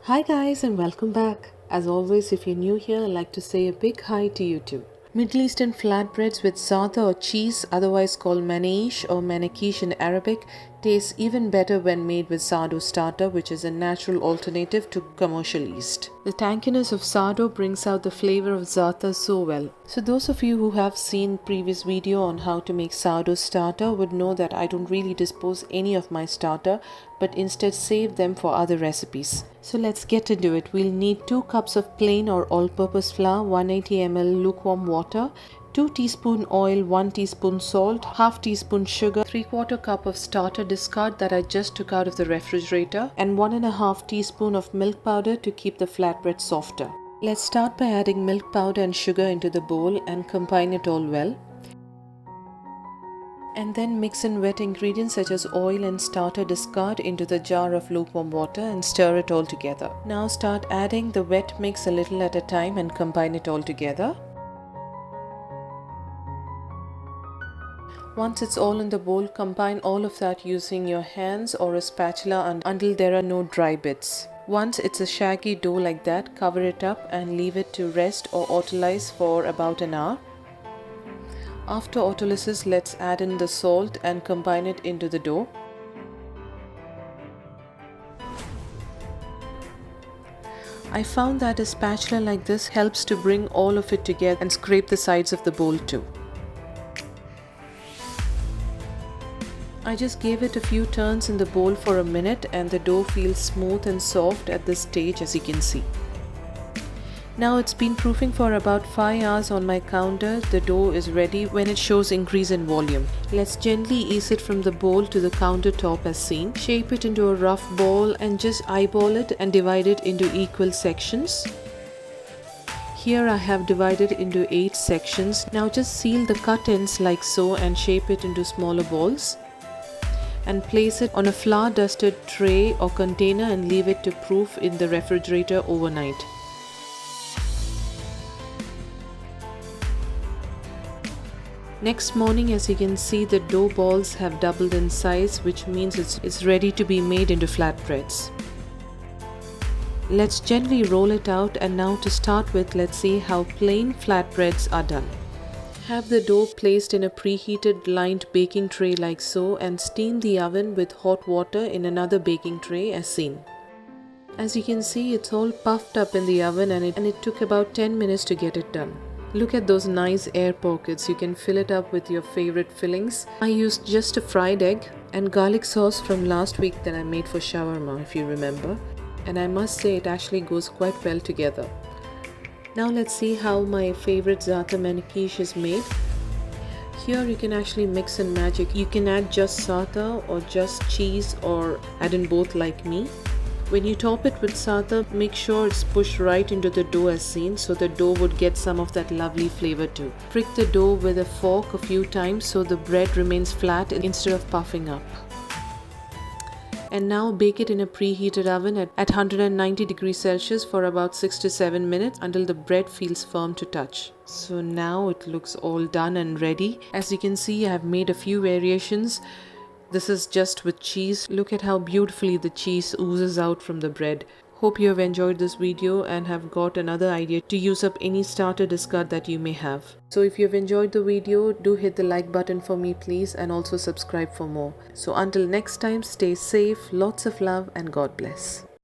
Hi guys and welcome back. As always, if you're new here, I'd like to say a big hi to you too. Middle Eastern flatbreads with za'atar or cheese, otherwise called manaish or manakish in Arabic, taste even better when made with sourdough starter, which is a natural alternative to commercial yeast. The tankiness of sourdough brings out the flavor of za'atar so well. So those of you who have seen previous video on how to make sourdough starter would know that I don't really dispose any of my starter, but instead save them for other recipes. So let's get into it. We'll need 2 cups of plain or all-purpose flour, 180 ml lukewarm water, 2 teaspoon oil, 1 teaspoon salt, half teaspoon sugar, 3/4 cup of starter discard that I just took out of the refrigerator, and 1.5 teaspoon of milk powder to keep the flatbread softer. Let's start by adding milk powder and sugar into the bowl and combine it all well. And then mix in wet ingredients such as oil and starter discard into the jar of lukewarm water and stir it all together. Now start adding the wet mix a little at a time and combine it all together. Once it's all in the bowl, combine all of that using your hands or a spatula until there are no dry bits. Once it's a shaggy dough like that, cover it up and leave it to rest or autolyze for about an hour. After autolysis, let's add in the salt and combine it into the dough. I found that a spatula like this helps to bring all of it together and scrape the sides of the bowl too. I just gave it a few turns in the bowl for a minute and the dough feels smooth and soft at this stage, as you can see. Now it's been proofing for about 5 hours on my counter. The dough is ready when it shows increase in volume. Let's gently ease it from the bowl to the countertop as seen. Shape it into a rough ball and just eyeball it and divide it into equal sections. Here I have divided into 8 sections. Now just seal the cut ends like so and shape it into smaller balls. And place it on a flour dusted tray or container and leave it to proof in the refrigerator overnight. Next morning, as you can see, the dough balls have doubled in size, which means it's ready to be made into flatbreads. Let's gently roll it out, and now to start with, let's see how plain flatbreads are done. Have the dough placed in a preheated lined baking tray like so and steam the oven with hot water in another baking tray as seen. As you can see, it's all puffed up in the oven and it took about 10 minutes to get it done. Look at those nice air pockets. You can fill it up with your favorite fillings. I used just a fried egg and garlic sauce from last week that I made for shawarma, if you remember. And I must say it actually goes quite well together. Now let's see how my favorite za'atar manakish is made. Here you can actually mix and magic. You can add just za'atar or just cheese or add in both like me. When you top it with za'atar, make sure it's pushed right into the dough as seen so the dough would get some of that lovely flavor too. Prick the dough with a fork a few times so the bread remains flat instead of puffing up. And now bake it in a preheated oven at 190 degrees Celsius for about 6 to 7 minutes until the bread feels firm to touch. So now it looks all done and ready. As you can see, I have made a few variations. This is just with cheese. Look at how beautifully the cheese oozes out from the bread. Hope you have enjoyed this video and have got another idea to use up any starter discard that you may have. So if you have enjoyed the video, do hit the like button for me please, and also subscribe for more. So until next time, stay safe, lots of love, and God bless.